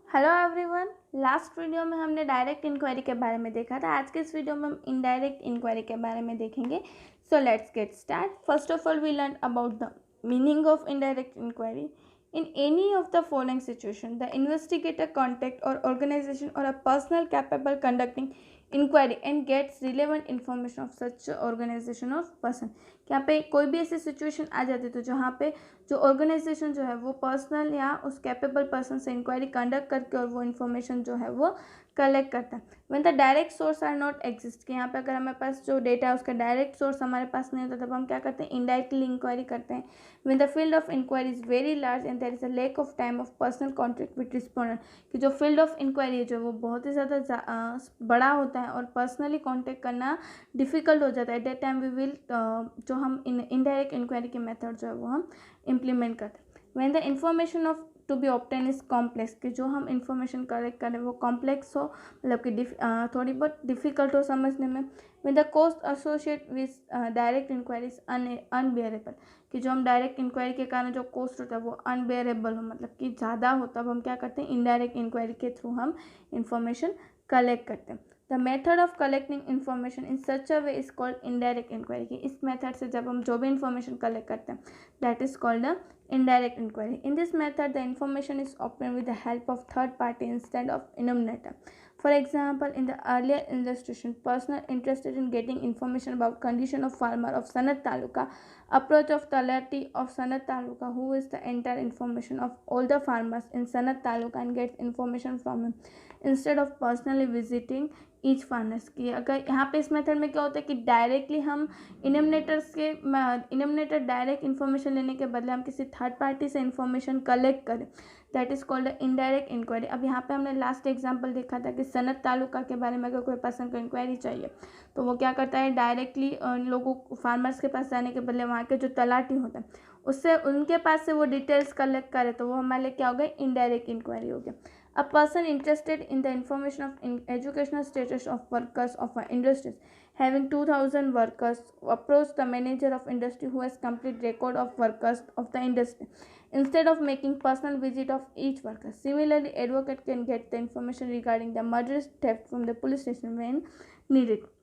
Hello everyone. Last video में हमने direct inquiry के बारे में देखा था। आज के इस वीडियो में हम इनडायरेक्ट इंक्वायरी के बारे में देखेंगे। So let's get start. First of all we learn about the meaning of indirect inquiry. In any of the following situation, the investigator contact or organization or a personal capable conducting inquiry and gets relevant information of such organization or person. यहाँ पे कोई भी ऐसी situation आ जाती है तो जहाँ पे जो ऑर्गेनाइजेशन जो है वो पर्सनल या उस कैपेबल पर्सन से इंक्वायरी कंडक्ट करके और वो इन्फॉर्मेशन जो है वो कलेक्ट करता है. When the direct source are not exist, कि यहाँ पे अगर हमारे पास जो डेटा है उसका डायरेक्ट सोर्स हमारे पास नहीं होता तब हम क्या करते हैं, इनडायरेक्टली इंक्वायरी करते हैं. When the field of inquiry is very large and there is a lack of time of personal contact with respondent, कि जो फील्ड ऑफ इंक्वायरी है जो वो बहुत ही ज़्यादा बड़ा होता है और पर्सनली कॉन्टैक्ट करना डिफ़िकल्ट हो जाता है. At that time we will जो हम इनडायरेक्ट इंक्वायरी के मेथड जो है वो हम इम्प्लीमेंट करते हैं. When the information of to be obtain is complex, कि जो हम इंफॉर्मेशन कलेक्ट करें वो कॉम्प्लेक्स हो, मतलब कि थोड़ी बहुत डिफ़िकल्ट हो समझने में. When the cost associate with direct inquiry is unbearable, कि जो हम डायरेक्ट इंक्वायरी के कारण जो कॉस्ट होता है वो अनबेयरेबल हो, मतलब कि ज़्यादा हो, तब हम क्या करते हैं, इनडायरेक्ट इंक्वायरी के थ्रू हम इंफॉर्मेशन कलेक्ट करते हैं. The method of collecting information in such a way is called indirect inquiry, कि इस मेथड से जब हम जो भी इन्फॉर्मेशन कलेक्ट करते हैं that is called the indirect inquiry. In this method, the information is obtained with the help of third party instead of enumerator. For example, in the earlier illustration, person interested in getting information about condition of farmer of Sanat Taluka approach of Talati of Sanat Taluka, who is the entire information of all the farmers in Sanat Taluka, and gets information from him instead of personally visiting each farmers की. अगर यहाँ पे इस method में क्या होता है कि डायरेक्टली हम इनमनेटर डायरेक्ट इन्फॉर्मेशन लेने के बदले हम किसी थर्ड पार्टी से इन्फॉर्मेशन कलेक्ट करें, that is called indirect inquiry. अब यहाँ पे हमने लास्ट एग्जांपल देखा था कि सनत तालुका के बारे में अगर कोई पर्सन को इंक्वायरी चाहिए तो वो क्या करता है, डायरेक्टली लोगों फार्मर्स के पास जाने के बदले वहाँ के जो तलाटी होते हैं उससे उनके पास से वो डिटेल्स कलेक्ट करे तो वो हमारे लिए क्या हो गया, इनडायरेक्ट इंक्वायरी हो गया. A person interested in the information of educational status of workers of industries having 2000 workers approach the manager of industry who has complete record of workers of the industry instead of making personal visit of each worker. Similarly, advocate can get the information regarding the murder theft from the police station when needed.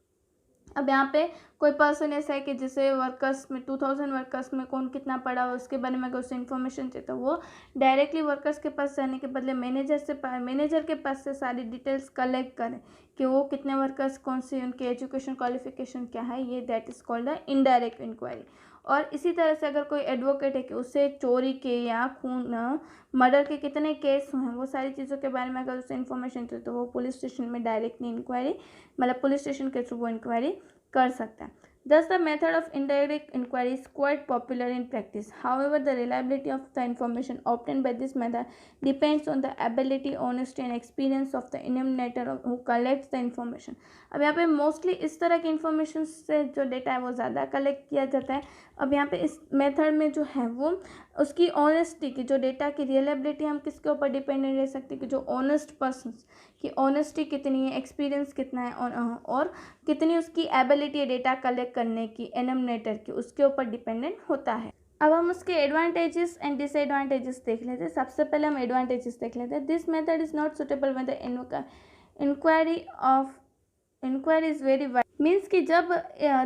अब यहाँ पे कोई person ऐसा है कि जैसे workers में 2000 workers में कौन कितना पड़ा हुआ उसके बारे में अगर उससे इन्फॉर्मेशन चाहिए तो वो डायरेक्टली वर्कर्स के पास जाने के बदले मैनेजर के पास से सारी डिटेल्स कलेक्ट करें कि वो कितने वर्कर्स कौन सी उनकी एजुकेशन क्वालिफिकेशन क्या है, ये that is called the indirect inquiry. और इसी तरह से अगर कोई एडवोकेट है कि उससे चोरी के या खून मर्डर के कितने केस हुए हैं वो सारी चीज़ों के बारे में अगर उससे इन्फॉर्मेशन चाहिए तो वो पुलिस स्टेशन में डायरेक्टली इंक्वायरी, मतलब पुलिस स्टेशन के थ्रू वो इंक्वायरी कर सकता है. Thus, the method of indirect inquiry is quite popular in practice. However, the reliability of the information obtained by this method depends on the ability, honesty, and experience of the enumerator who collects the information. अब यहाँ पे mostly इस तरह की information से जो data है वो ज़्यादा कलेक्ट किया जाता है. अब यहाँ पे इस मेथड में जो है वो उसकी ऑनेस्टी की, जो डेटा की रियलेबिलिटी हम किसके ऊपर डिपेंडेंट रह सकते हैं कि जो ऑनेस्ट पर्सन की ऑनेस्टी कितनी है, एक्सपीरियंस कितना है और कितनी उसकी एबिलिटी है डेटा कलेक्ट करने की एनमनेटर की, उसके ऊपर डिपेंडेंट होता है. अब हम उसके एडवांटेजेस एंड डिसएडवांटेजेस देख लेते हैं. सबसे पहले हम एडवांटेजेस देख लेते हैं. This method is not suitable when the inquiry is very wide, means कि जब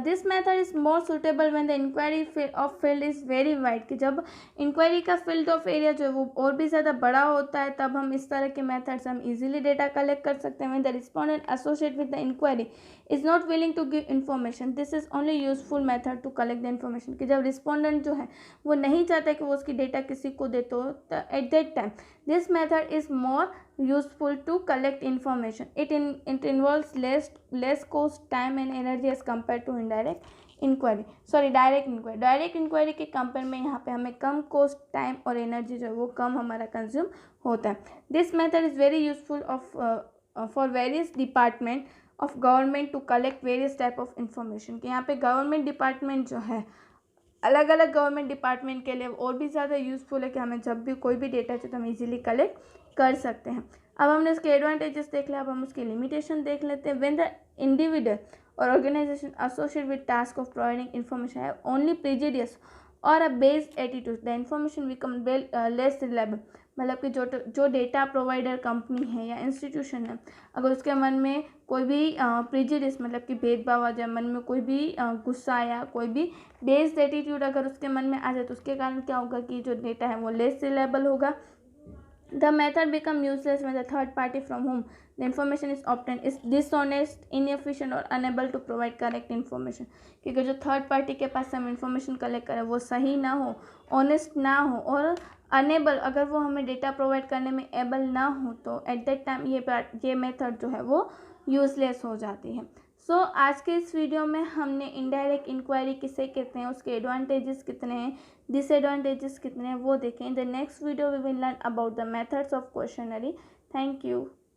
this method is more suitable when the inquiry of field is very wide, कि जब इंक्वायरी का फील्ड ऑफ एरिया जो है वो और भी ज़्यादा बड़ा होता है तब हम इस तरह के मेथड से हम इजीली डेटा कलेक्ट कर सकते हैं. When the respondent associate with the inquiry is not willing to give information, this is only useful method to collect the information, कि जब रिस्पोंडेंट जो है वो नहीं चाहता कि वो उसकी डेटा किसी को दे तो eight that time this method is more useful to collect information. It involves less cost, time and energy as compared to direct inquiry. Direct inquiry के कंपेयर में यहाँ पे हमें कम कॉस्ट, टाइम और एनर्जी जो है वो कम हमारा कंज्यूम होता है. This method is very useful for various department of government to collect various type of information, कि यहाँ पे गवर्नमेंट डिपार्टमेंट जो है अलग अलग गवर्नमेंट डिपार्टमेंट के लिए और भी ज़्यादा यूज़फुल है कि हमें जब भी कोई भी डेटा चाहिए तो हम इजीली कलेक्ट कर सकते हैं. अब हमने इसके एडवांटेजेस देख लिया, अब हम उसकी लिमिटेशन देख लेते हैं. When the individual or organization associate with task of providing information have only prejudicious or a based attitude, the information become less reliable. मतलब कि जो डेटा प्रोवाइडर कंपनी है या इंस्टीट्यूशन है, अगर उसके मन में कोई भी प्रिजुडिस मतलब कि भेदभाव आ जाए, मन में कोई भी गुस्सा या कोई भी बेस्ड एटीट्यूड अगर उसके मन में आ जाए, तो उसके कारण क्या होगा कि जो डेटा है वो लेस रिलायबल होगा. The method become useless when the third party from whom the information is obtained is dishonest, inefficient और unable to provide correct information. क्योंकि जो थर्ड पार्टी के पास हम इंफॉर्मेशन कलेक्ट करें वो सही ना हो, ऑनेस्ट ना हो और अनेबल, अगर वो हमें डेटा प्रोवाइड करने में एबल ना हो, तो एट दैट टाइम ये मेथड जो है वो यूजलेस हो जाती है. सो आज के इस वीडियो में हमने इनडायरेक्ट इंक्वायरी किसे कहते हैं, उसके एडवांटेजेस कितने हैं, डिसएडवांटेजेस कितने हैं वो देखें. In the next video we will learn about the methods of questionnaire. Thank you.